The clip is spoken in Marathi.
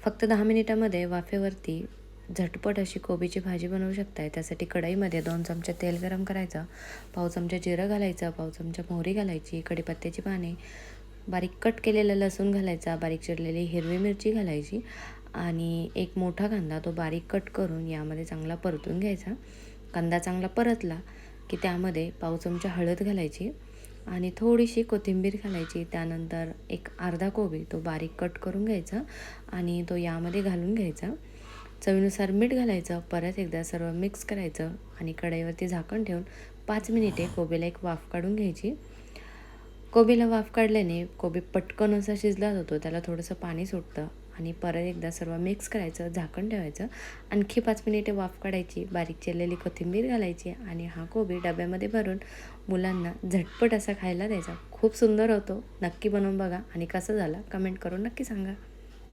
फक्त 10 मिनिटामध्ये वाफेवरती झटपट अशी कोबीची भाजी बनवू शकताय। त्यासाठी कढईमध्ये 2 चमचे तेल गरम करायचं, पाव चमचा जिरं घालायचं, पाव चमचा मोहरी घालायची, कढीपत्त्याची पाने, बारीक कट केलेला लसूण घालायचा, बारीक चिरलेली हिरवी मिरची घालायची आणि एक मोठा कांदा तो बारीक कट करून यामध्ये चांगला परतून घ्यायचा। कांदा चांगला परतला की त्यामध्ये पाव चमचा हळद घालायची आणि थोडीशी कोथिंबीर घालायची। त्यानंतर एक अर्धा कोबी तो बारीक कट करून घ्यायचा आणि तो यामध्ये घालून घ्यायचा। चवीनुसार मीठ घालायचं, परत एकदा सर्व मिक्स करायचं आणि कढईवरती झाकण ठेवून 5 मिनिटे कोबीला एक वाफ काढून घ्यायची। कोबीला वाफ काढल्याने कोबी पटकन असा शिजला जातो, त्याला थोडंसं पाणी सुटतं आणि परत एकदा सर्व मिक्स करायचं, झाकण ठेवायचं, आणखी 5 मिनिटे वाफ काढायची, बारीक चिरलेली कोथिंबीर घालायची आणि हा कोबी डब्यामध्ये भरून मुलांना झटपट असा खायला द्यायचा। खूप सुंदर होतो, नक्की बनवून बघा आणि कसं झालं कमेंट करून नक्की सांगा।